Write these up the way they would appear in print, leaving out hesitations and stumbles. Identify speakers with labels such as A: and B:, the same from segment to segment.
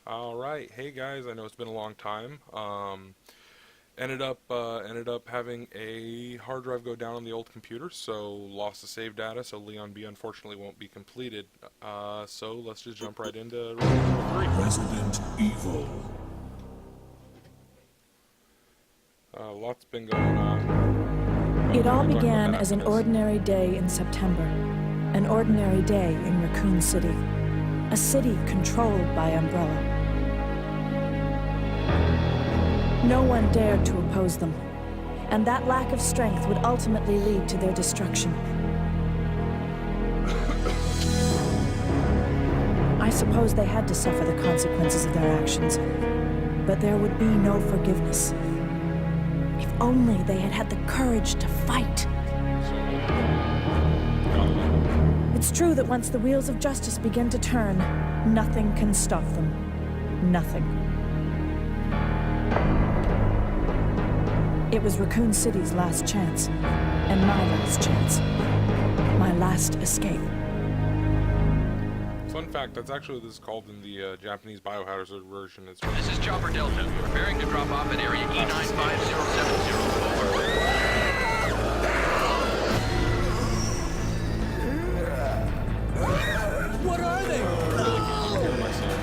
A: Alright, hey guys, I know it's been a long time. Ended up having a hard drive go down on the old computer, so lost the save data, so Leon B unfortunately won't be completed. So let's just jump right into Resident Evil 3.
B: Resident Evil.
A: Lots been going on.
C: It all
A: We'll talk about
C: began
A: that
C: as
A: after
C: an
A: this.
C: ordinary day in September. An ordinary day in Raccoon City. A city controlled by Umbrella. No one dared to oppose them, and that lack of strength would ultimately lead to their destruction. I suppose they had to suffer the consequences of their actions, but there would be no forgiveness. If only they had had the courage to fight. It's true that once the wheels of justice begin to turn, nothing can stop them. Nothing. It was Raccoon City's last chance, and my last chance. My last escape.
A: Fun fact, that's actually what this is called in the Japanese Biohazard version. It's
D: This is Chopper Delta, preparing to drop off at area E95070. Over.
E: What are they?
A: hear myself.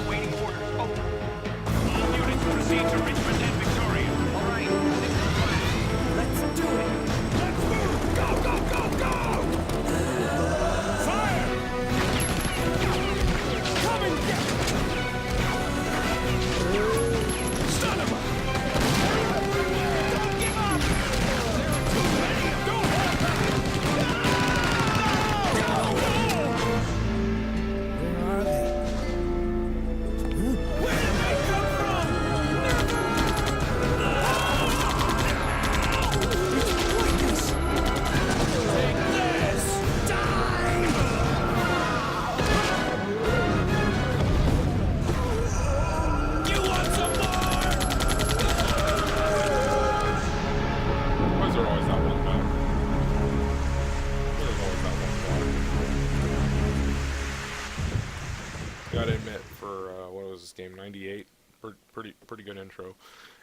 D: Waiting orders. Over. All units proceed to Richmond and Victoria. All right.
E: Let's do it. Let's move. Go, go, go, go. Fire. Come and get son of a... Don't give up. Too many. Don't hold back. Go. Where are they? Where did they come from? It's pointless. Take this. Die. You want some more?
A: Why is there always that one guy? There's always that one guy. Gotta admit, for what was this game, 98? Pretty good intro.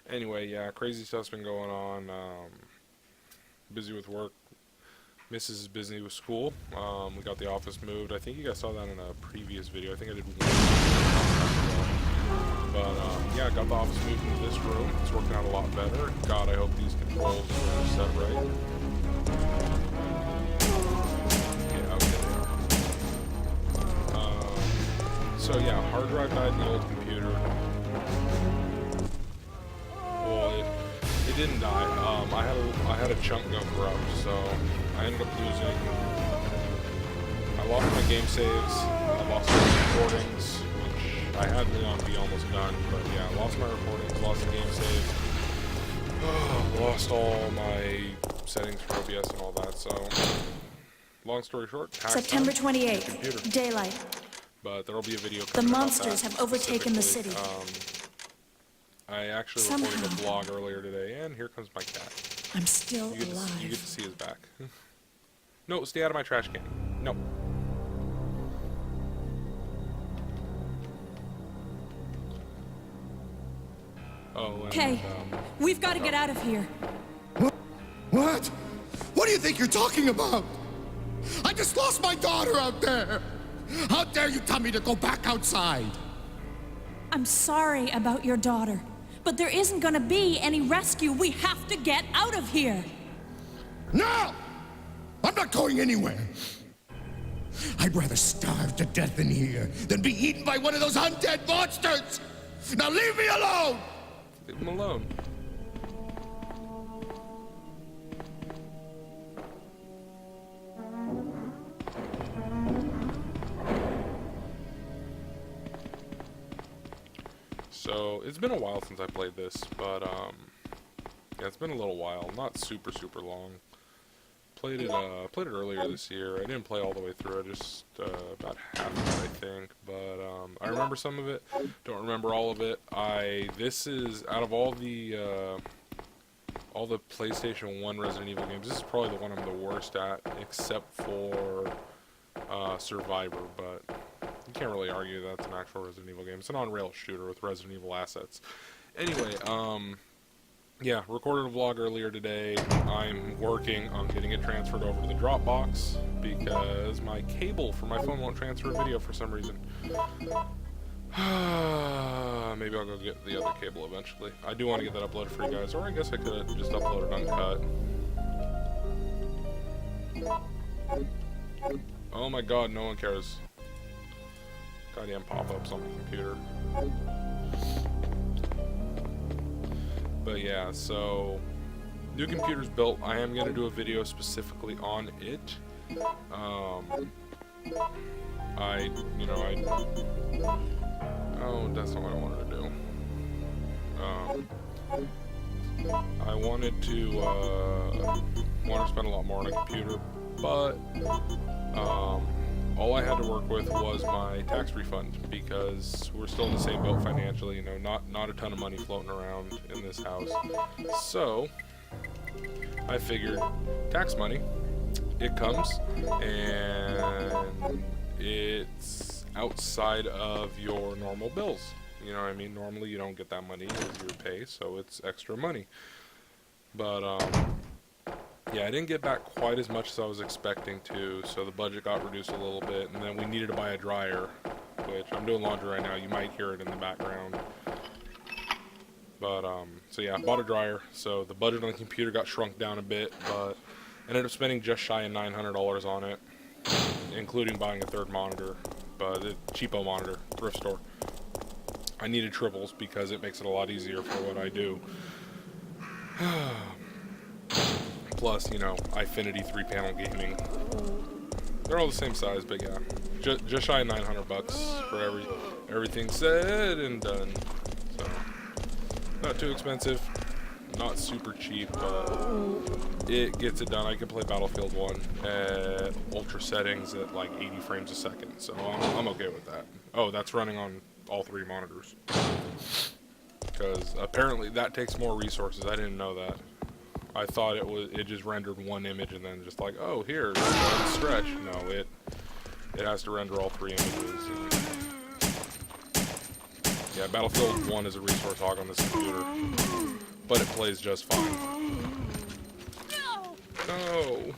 A: Anyway, yeah, crazy stuff's been going on. Busy with work. Mrs. is busy with school. We got the office moved. I think you guys saw that in a previous video. I think I did one. But yeah, got the office moved into this room. It's working out a lot better. God, I hope these controls are set right. Yeah, okay, they are. So yeah, hard drive died in the old computer. Well, it didn't die. I had a chunk go corrupt, so I ended up losing. I lost my game saves. I lost my recordings, which I had Leon B almost done, but yeah, I lost my recordings, lost the game saves, lost all my settings for OBS and all that. So, long story short, hack
C: September
A: time,
C: 28th,
A: computer.
C: daylight.
A: But there'll be a video
C: The
A: coming about
C: monsters
A: that
C: have overtaken the
A: specifically.
C: city.
A: I actually
C: Somehow.
A: recorded a vlog earlier today, and here comes my cat.
C: I'm still
A: You get to
C: alive.
A: see his back. No, stay out of my trash can. No. Oh, and,
C: Okay, we've got to get out of here.
F: What? What do you think you're talking about? I just lost my daughter out there! How dare you tell me to go back outside?
C: I'm sorry about your daughter, but there isn't going to be any rescue. We have to get out of here.
F: No! I'm not going anywhere! I'd rather starve to death in here than be eaten by one of those undead monsters! Now leave me alone!
A: leave him alone. So, it's been a while since I played this, but, yeah, it's been a little while. Not super long. played it earlier this year. I didn't play all the way through it, just about half of it, I think. But I remember some of it. Don't remember all of it. This is out of all the PlayStation 1 Resident Evil games, this is probably the one I'm the worst at, except for Survivor. But you can't really argue that's an actual Resident Evil game. It's an on-rail shooter with Resident Evil assets. Anyway, yeah, recorded a vlog earlier today. I'm working on getting it transferred over to the Dropbox because my cable for my phone won't transfer video for some reason. Maybe I'll go get the other cable eventually. I do want to get that uploaded for you guys, or I guess I could have just uploaded uncut. Oh my god, no one cares. Goddamn pop-ups on the computer. But yeah, so new computer's built. I am gonna do a video specifically on it. Oh, that's not what I wanted to do. I wanted to spend a lot more on a computer, but all I had to work with was my tax refund because we're still in the same boat financially. You know, not a ton of money floating around in this house. So I figured tax money, it comes, and it's outside of your normal bills. You know what I mean? Normally you don't get that money as your pay, so it's extra money. But yeah, I didn't get back quite as much as I was expecting to, so the budget got reduced a little bit, and then we needed to buy a dryer, which I'm doing laundry right now. You might hear it in the background. But, so yeah, I bought a dryer, so the budget on the computer got shrunk down a bit, but I ended up spending just shy of $900 on it, including buying a third monitor, but a cheapo monitor, thrift store. I needed triples because it makes it a lot easier for what I do. Plus, you know, Ifinity 3-panel gaming. They're all the same size, but yeah, just shy of $900 for everything said and done. So, not too expensive, not super cheap, but it gets it done. I can play Battlefield 1 at ultra settings at like 80 frames a second, so I'm okay with that. Oh, that's running on all 3 monitors. Because apparently that takes more resources. I didn't know that. I thought it just rendered one image and then just like, oh, here, stretch. No, it has to render all 3 images. And yeah, Battlefield 1 is a resource hog on this computer, but it plays just fine. No.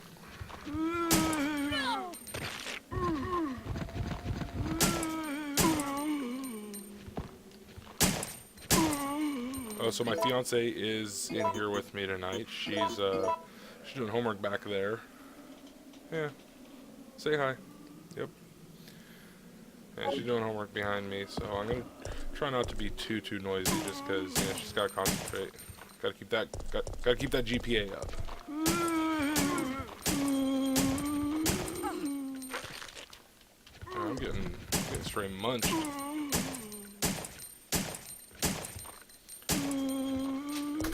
A: Oh, so my fiance is in here with me tonight. She's doing homework back there. Yeah. Say hi. Yep. Yeah, she's doing homework behind me, so I'm gonna try not to be too noisy, just because she's gotta concentrate. Gotta keep that GPA up. I'm getting straight munched.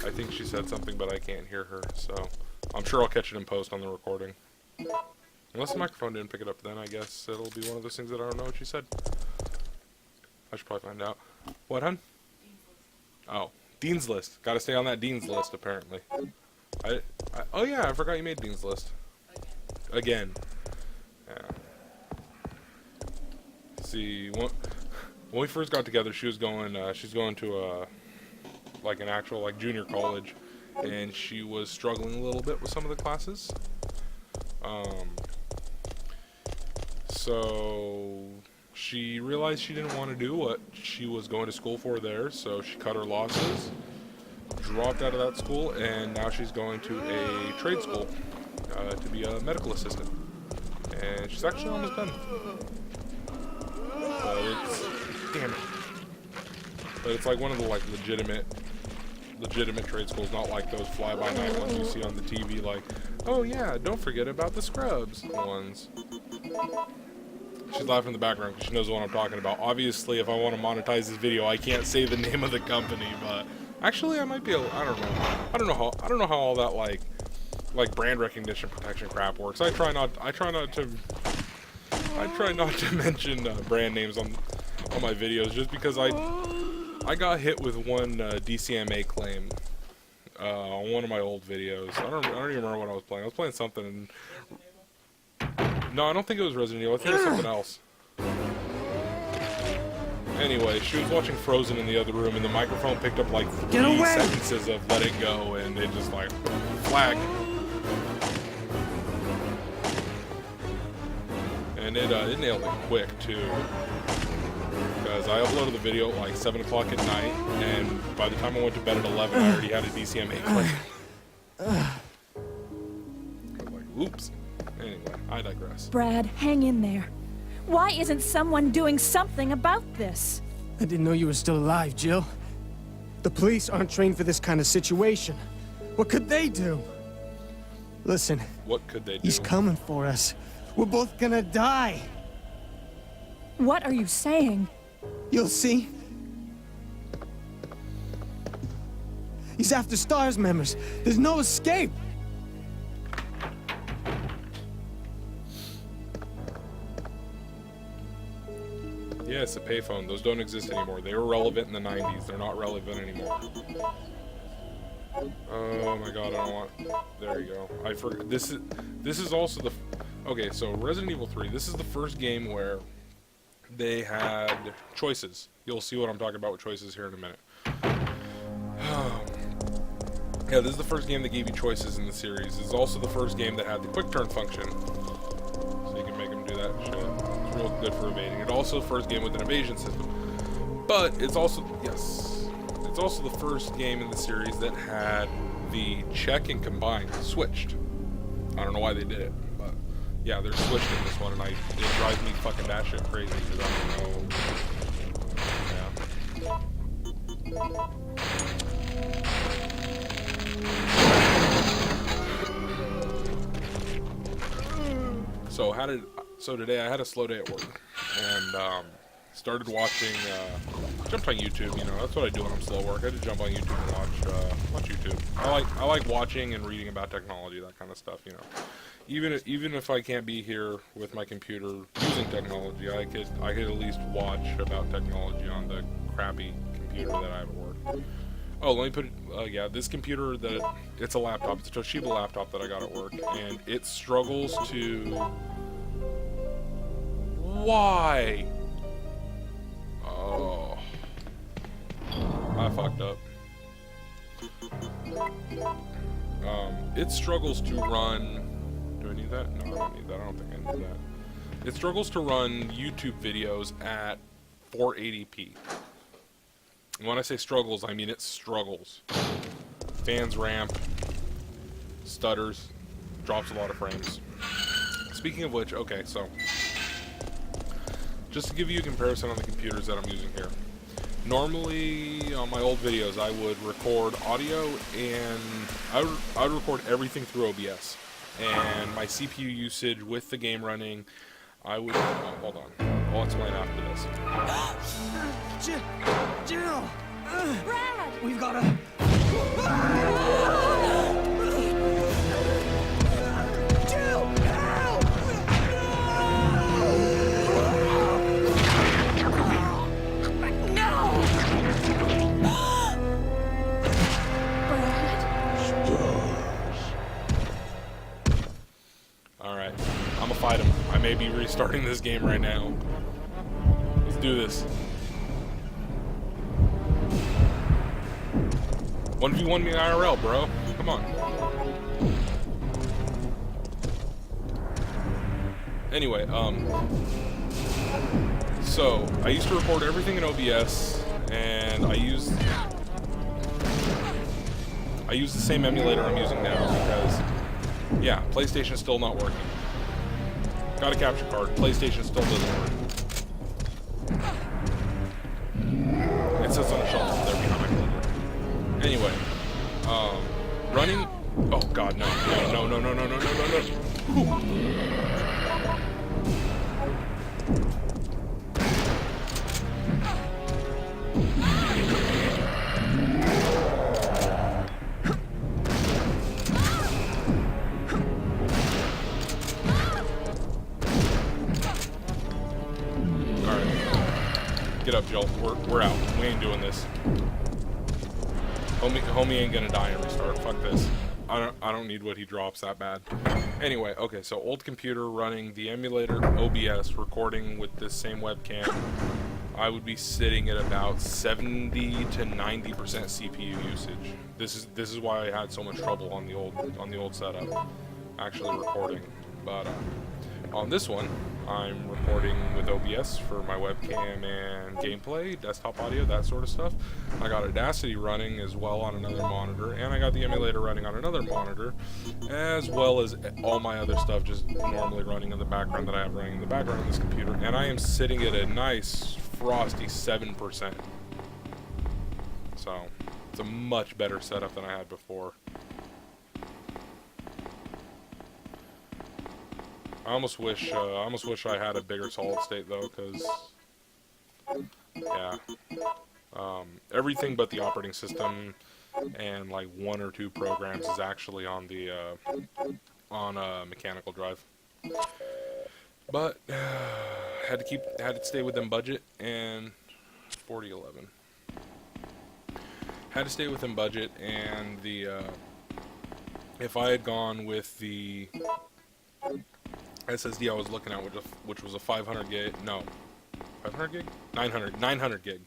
A: I think she said something, but I can't hear her, so I'm sure I'll catch it in post on the recording. Unless the microphone didn't pick it up, then I guess it'll be one of those things that I don't know what she said. I should probably find out. What, hun? Oh, Dean's List. Gotta stay on that Dean's List, apparently. Oh yeah, I forgot you made Dean's List. Again. Yeah. See, when we first got together, she was going, she's going to like an actual junior college, and she was struggling a little bit with some of the classes. So she realized she didn't want to do what she was going to school for there, so she cut her losses, dropped out of that school, and now she's going to a trade school to be a medical assistant. And she's actually almost done. But it's, damn it. But it's like one of the legitimate trade schools, not like those fly-by-night ones you see on the TV, like, oh yeah, don't forget about the scrubs ones. She's laughing in the background because she knows what I'm talking about. Obviously, if I want to monetize this video, I can't say the name of the company, but actually, I might be able, I don't know how all that like brand recognition protection crap works. I try not to mention brand names on my videos just because I got hit with one DCMA claim on one of my old videos. I don't even remember what I was playing. I was playing something. No, I don't think it was Resident Evil. I think it was something else. Anyway, she was watching Frozen in the other room, and the microphone picked up like 3 sentences of "Let It Go," and it just like flag. And it nailed it quick too, because I uploaded the video at like 7 o'clock at night, and by the time I went to bed at 11, I already had a DCMA claim. I was like, oops. Anyway, I digress.
C: Brad, hang in there. Why isn't someone doing something about this?
E: I didn't know you were still alive, Jill. The police aren't trained for this kind of situation. What could they do? Listen.
A: What could they do?
E: He's coming for us. We're both gonna die.
C: What are you saying?
E: You'll see. He's after STARS members. There's no escape.
A: Yes, a payphone. Those don't exist anymore. They were relevant in the 90s. They're not relevant anymore. Oh my god, I don't want... There you go. I forgot. This is also the... Okay, so Resident Evil 3, this is the first game where they had choices. You'll see what I'm talking about with choices here in a minute. Yeah, this is the first game that gave you choices in the series. It's also the first game that had the quick turn function. So you can make them do that shit. It's real good for evading. It's also the first game with an evasion system. But it's also, yes, it's also the first game in the series that had the check and combine switched. I don't know why they did it, but yeah, they're switched in this one, and it drives me fucking batshit crazy because I don't know. Yeah. So today I had a slow day at work, and started watching, jumped on YouTube. You know, that's what I do when I'm slow at work. I just jump on YouTube and watch YouTube. I like watching and reading about technology, that kind of stuff. You know, even if I can't be here with my computer using technology, I could at least watch about technology on the crappy computer that I have at work. Oh, let me put it, yeah, this computer it's a laptop. It's a Toshiba laptop that I got at work, and it struggles to... Why? Oh. I fucked up. It struggles to run... Do I need that? No, I don't need that. I don't think I need that. It struggles to run YouTube videos at 480p. And when I say struggles, I mean it struggles. Fans ramp, stutters, drops a lot of frames. Speaking of which, okay, so just to give you a comparison on the computers that I'm using here. Normally, on my old videos, I would record audio and I would record everything through OBS. And my CPU usage with the game running, I would... Oh, hold on. I'll explain after this.
E: Jill!
C: Brad!
E: We've gotta... Jill! Help!
C: No! Brad?
A: Alright, I'm gonna fight him. I may be restarting this game right now. Let's do this. 1v1 me IRL, bro. Come on. Anyway, so I used to record everything in OBS, and I use the same emulator I'm using now because, yeah, PlayStation's still not working. Got a capture card. PlayStation still doesn't work. It sits on a shelf there behind my computer. Anyway, running. Oh God, no! We're out. We ain't doing this. Homie ain't gonna die and restart. Fuck this. I don't need what he drops that bad. Anyway, okay, so old computer running the emulator, OBS, recording with this same webcam. I would be sitting at about 70 to 90% CPU usage. This is why I had so much trouble on the old setup, actually recording. But on this one, I'm recording with OBS for my webcam and gameplay, desktop audio, that sort of stuff. I got Audacity running as well on another monitor, and I got the emulator running on another monitor, as well as all my other stuff just normally running in the background that I have running in the background of this computer. And I am sitting at a nice frosty 7%. So it's a much better setup than I had before. I almost wish I had a bigger solid state though, because yeah, everything but the operating system and like 1 or 2 programs is actually on the on a mechanical drive. But had to stay within budget, and 4011. Had to stay within budget, and the if I had gone with the SSD I was looking at, which was a 500 gig, no, 500 gig? 900 gig,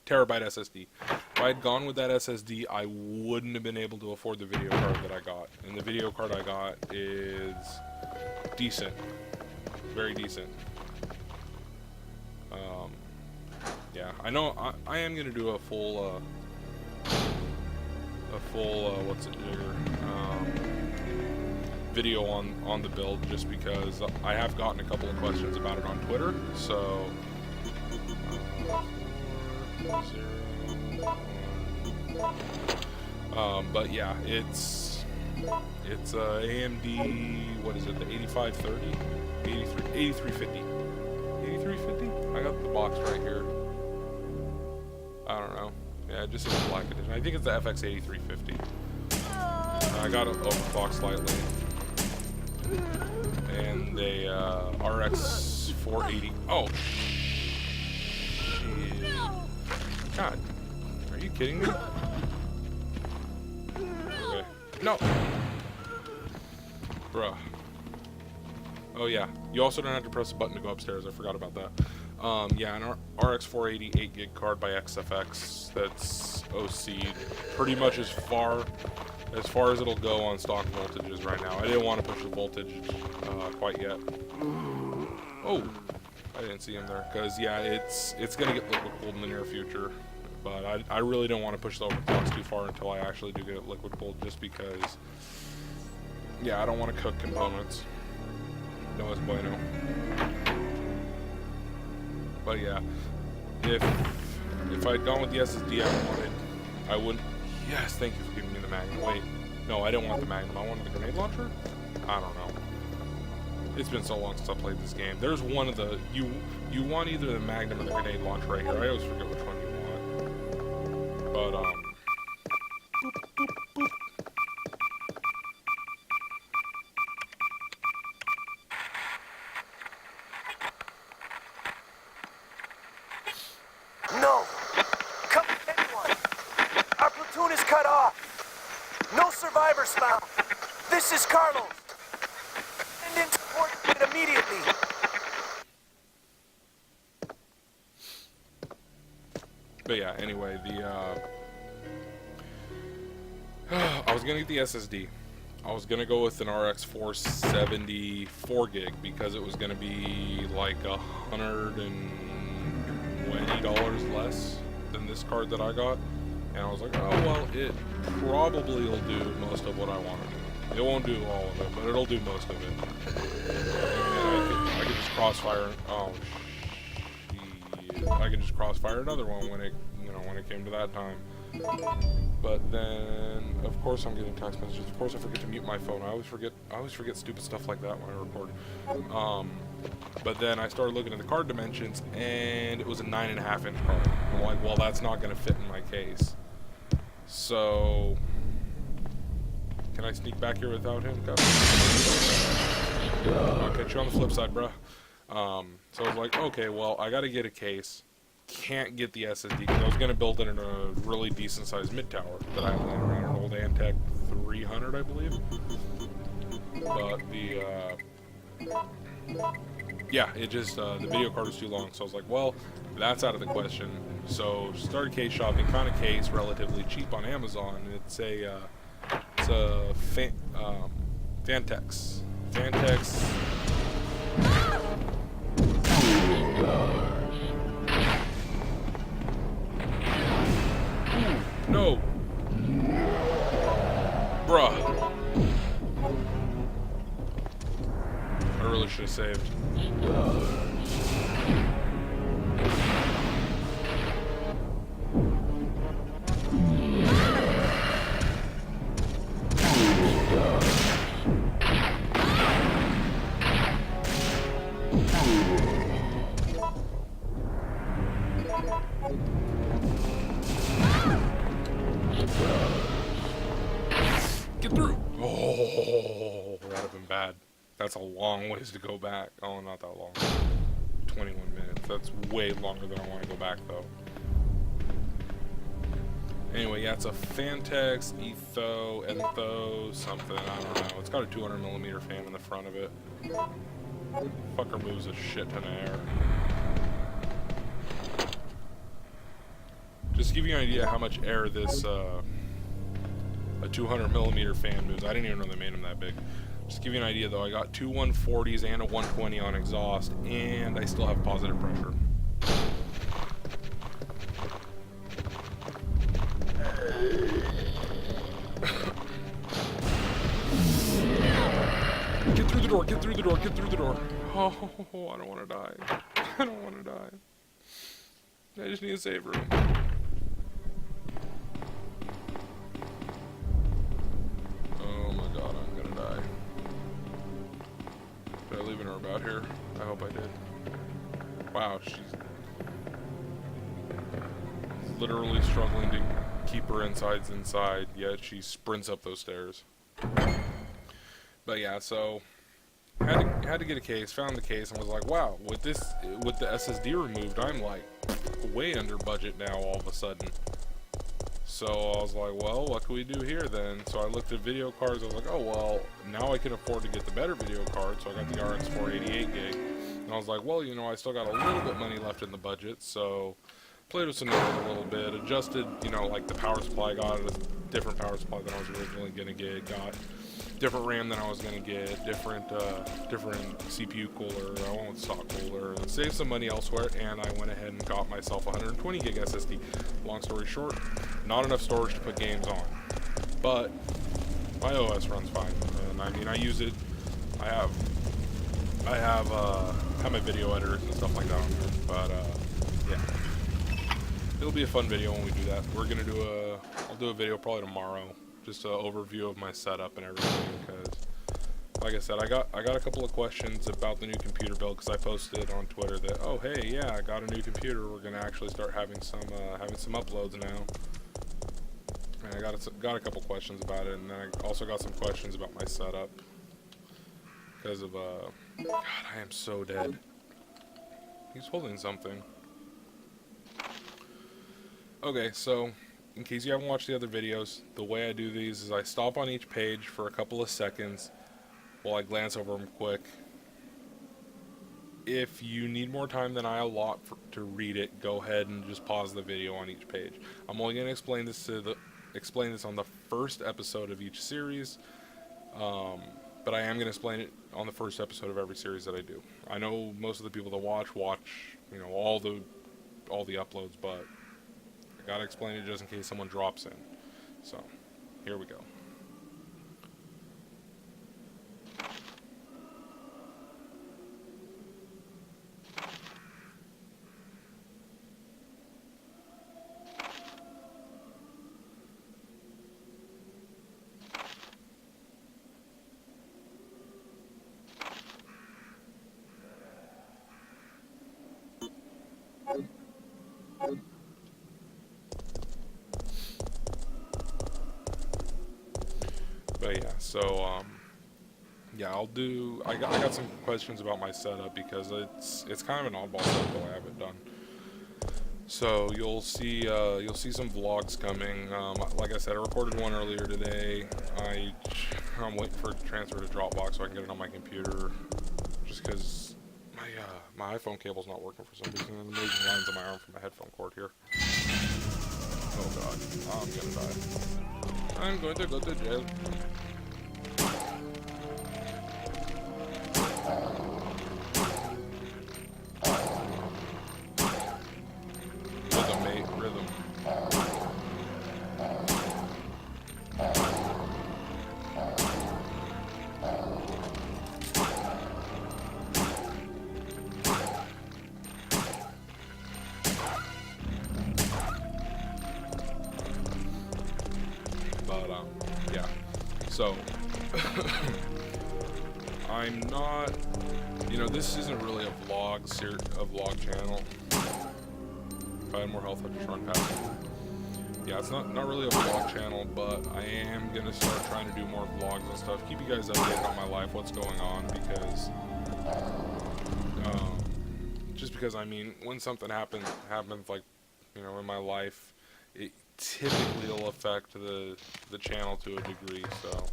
A: terabyte SSD. If I had gone with that SSD, I wouldn't have been able to afford the video card that I got. And the video card I got is decent. Very decent. Yeah, I know I am going to do a full what's it here? Video on the build, just because I have gotten a couple of questions about it on Twitter. So but yeah, it's AMD, what is it, the 8530, 8350. I got the box right here. I don't know. Yeah, it just says black edition. I think it's the FX 8350. I got it overclocked slightly. And the RX 480. Oh, shit. God, are you kidding me? Okay. No. Bruh. Oh yeah. You also don't have to press a button to go upstairs. I forgot about that. Yeah, an RX 480 8 gig card by XFX. That's OC. Pretty much as far as it'll go on stock voltages right now. I didn't want to push the voltage quite yet. Oh, I didn't see him there. Because yeah, it's gonna get liquid cooled in the near future. But I really don't want to push the overclocks too far until I actually do get it liquid cooled, just because, yeah, I don't want to cook components. No es bueno. But yeah, if I'd gone with the SSD I wouldn't. Yes, thank you for giving me the Magnum. Wait, no, I didn't want the Magnum. I wanted the grenade launcher? I don't know. It's been so long since I played this game. There's one of the... You want either the Magnum or the grenade launcher right here. I always forget which one you want. But, boop, boop, boop.
B: No! Come anyone! Our platoon is cut off! No survivors found! This is Carlos! Send in support immediately!
A: But yeah, anyway, I was gonna get the SSD. I was gonna go with an RX 470 4 gig because it was gonna be like $120 less than this card that I got, and I was like, oh well, it probably will do most of what I want to do. It won't do all of it, but it'll do most of it. And I could just crossfire. Oh shit! I could just crossfire another one when it came to that time. But then, of course, I'm getting text messages. Of course, I forget to mute my phone. I always forget stupid stuff like that when I record. But then I started looking at the card dimensions, and it was a 9.5 inch card. I'm like, well, that's not going to fit in my case. So, can I sneak back here without him? I'll catch you on the flip side, bruh. So I was like, okay, well, I got to get a case. can't get the SSD because I was going to build it in a really decent sized mid tower that I have laying around, an old Antec 300, I believe. But yeah, it just, the video card was too long, so I was like, well, that's out of the question. So started case shopping, found a case relatively cheap on Amazon. It's a Fantex. No! Bruh. I really should have saved. Get through! Oh, that would have been bad. That's a long ways to go back. Oh, not that long. 21 minutes. That's way longer than I want to go back, though. Anyway, yeah, it's a Fantex, Entho, something. I don't know. It's got a 200mm fan in the front of it. Fucker moves a shit ton of air. Just to give you an idea how much air this, a 200mm fan moves. I didn't even know they made them that big. Just to give you an idea, though, I got two 140s and a 120 on exhaust, and I still have positive pressure. Get through the door, get through the door, get through the door. Oh, I don't want to die. I don't want to die. I just need a save room. Oh my god, I'm gonna die. Did I leave her about here? I hope I did. Wow, she's literally struggling to keep her insides inside, yet she sprints up those stairs. But yeah, so had to get a case, found the case, and was like, wow, with the SSD removed, I'm like way under budget now all of a sudden. So I was like, well, what can we do here then? So I looked at video cards. I was like, oh well, now I can afford to get the better video card. So I got the RX 488 gig, and I was like, well, you know, I still got a little bit money left in the budget, so played with some numbers a little bit, adjusted, you know, like the power supply, got a different power supply than I was originally gonna get, got different RAM than I was gonna get, different CPU cooler. I went with stock cooler, saved some money elsewhere, and I went ahead and got myself a 120 gig SSD. Long story short, not enough storage to put games on, but my OS runs fine, and I mean, I use it. I have my video editors and stuff like that on there, but yeah. It'll be a fun video when we do that. We're gonna do I'll do a video probably tomorrow, just an overview of my setup and everything. Because, like I said, I got a couple of questions about the new computer build because I posted on Twitter that, oh hey, yeah, I got a new computer. We're gonna actually start having some uploads now. And I got a couple questions about it, and then I also got some questions about my setup because of God, I am so dead. He's holding something. Okay, so in case you haven't watched the other videos, the way I do these is I stop on each page for a couple of seconds while I glance over them quick. If you need more time than I allot to read it, go ahead and just pause the video on each page. I'm only going to explain this on the first episode of each series, but I am going to explain it on the first episode of every series that I do. I know most of the people that watch, you know, all the uploads, but I gotta explain it just in case someone drops in. So, here we go. But yeah, so yeah, I got some questions about my setup because it's kind of an oddball setup the way I have it done. So you'll see some vlogs coming. Like I said, I recorded one earlier today. I'm waiting for it to transfer to Dropbox so I can get it on my computer. Just because my iPhone cable's not working for some reason, and I'm losing lines on my arm from my headphone cord here. Oh god, I'm gonna die. I'm going to go to jail. Rhythm, mate, rhythm. But yeah. So I'm not, this isn't really a vlog channel. If I had more health, I'd just run past it. Yeah, it's not really a vlog channel, but I am gonna start trying to do more vlogs and stuff. Keep you guys updated on my life, what's going on, because just because when something happens like in my life, it typically will affect the channel to a degree. So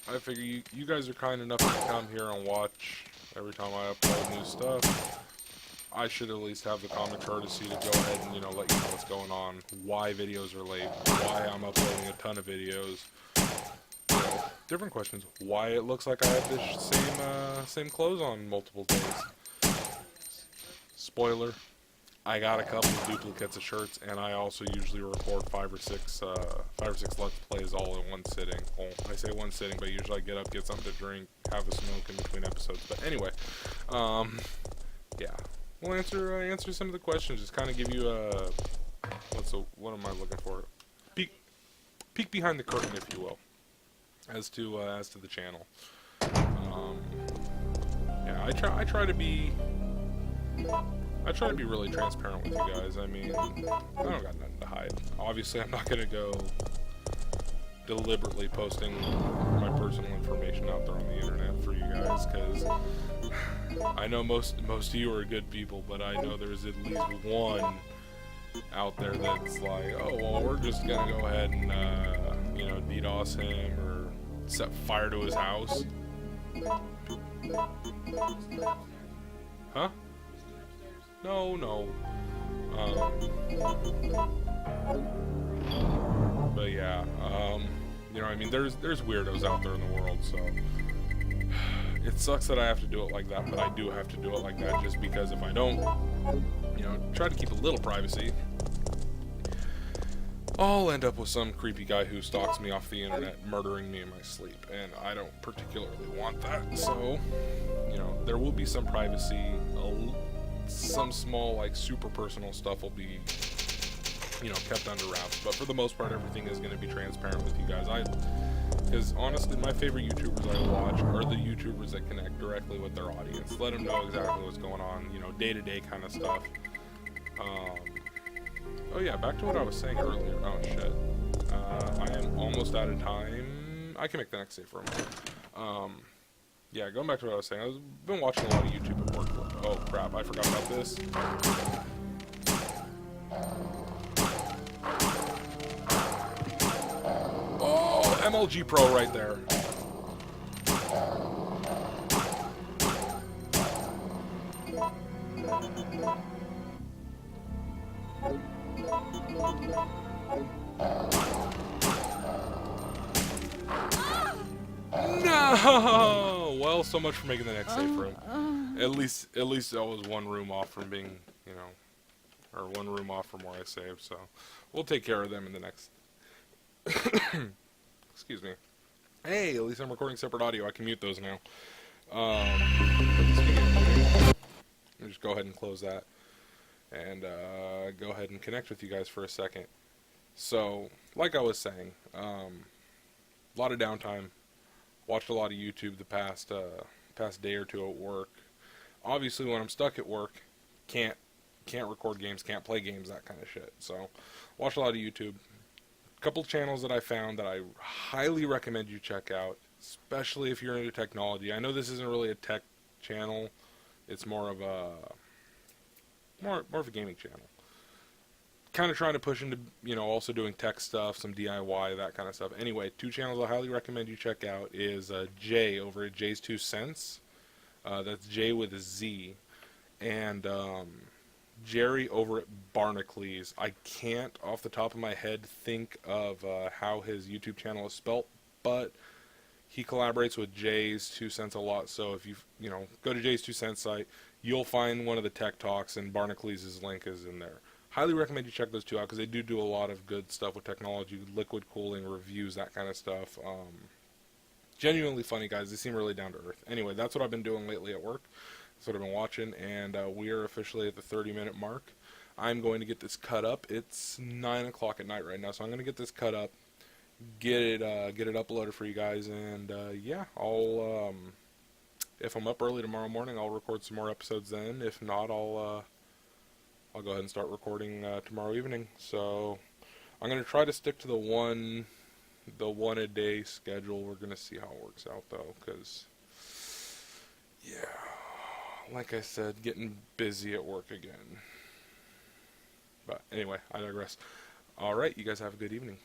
A: I figure you guys are kind enough to come here and watch every time I upload new stuff. I should at least have the common courtesy to go ahead and, let you know what's going on, why videos are late, why I'm uploading a ton of videos, different questions, why it looks like I have this same clothes on multiple days. Spoiler, I got a couple of duplicates of shirts, and I also usually record 5 or 6 Let's Plays all in one sitting. Well, I say one sitting, but usually I get up, get something to drink, have a smoke in between episodes. But anyway, yeah. We'll answer some of the questions. Just kind of give you what am I looking for? Peek behind the curtain, if you will, as to the channel. Yeah, I try to be really transparent with you guys. I don't got nothing to hide. Obviously, I'm not gonna go deliberately posting my personal information out there on the internet for you guys, because I know most of you are good people, but I know there's at least one out there that's like, oh, well, we're just gonna go ahead and DDoS him or set fire to his house. Huh? No. But yeah, there's weirdos out there in the world, so it sucks that I have to do it like that, but I do have to do it like that just because if I don't, try to keep a little privacy, I'll end up with some creepy guy who stalks me off the internet, murdering me in my sleep, and I don't particularly want that. So, there will be some privacy, some small, super personal stuff will be, kept under wraps, but for the most part, everything is going to be transparent with you guys. Because honestly, my favorite YouTubers I watch are the YouTubers that connect directly with their audience. Let them know exactly what's going on, day-to-day kind of stuff. Oh yeah, back to what I was saying earlier. Oh shit. I am almost out of time. I can make the next save for a moment. Yeah, going back to what I was saying, I've been watching a lot of YouTube at work. Oh crap, I forgot about this. Oh, MLG Pro right there. No! Well, so much for making the next save room. At least I was one room off from being, or one room off from where I saved, so we'll take care of them in the next. Excuse me. Hey, at least I'm recording separate audio. I can mute those now. Let me just go ahead and close that, and go ahead and connect with you guys for a second. So, like I was saying, a lot of downtime. Watched a lot of YouTube the past day or two at work. Obviously, when I'm stuck at work, can't record games, can't play games, that kind of shit. So, watched a lot of YouTube. A couple channels that I found that I highly recommend you check out, especially if you're into technology. I know this isn't really a tech channel. It's more of a more of a gaming channel. Kind of trying to push into, you know, also doing tech stuff, some DIY, that kind of stuff. Anyway, 2 channels I highly recommend you check out is Jay over at Jay's 2 Cents. That's Jay with a Z. And Jerry over at Barnacles. I can't, off the top of my head, think of how his YouTube channel is spelt, but he collaborates with Jay's 2 Cents a lot. So if you know, go to Jay's 2 Cents site, you'll find one of the tech talks, and Barnacles' link is in there. Highly recommend you check those 2 out, because they do a lot of good stuff with technology, liquid cooling, reviews, that kind of stuff. Genuinely funny guys. They seem really down to earth. Anyway, that's what I've been doing lately at work. That's what I've been watching, and we are officially at the 30-minute mark. I'm going to get this cut up. It's 9 o'clock at night right now, so I'm going to get this cut up, get it uploaded for you guys, and yeah, I'll if I'm up early tomorrow morning, I'll record some more episodes then. If not, I'll go ahead and start recording tomorrow evening. So I'm going to try to stick to the one a day schedule. We're going to see how it works out though, because yeah, like I said, getting busy at work again. But anyway, I digress. Alright, you guys have a good evening.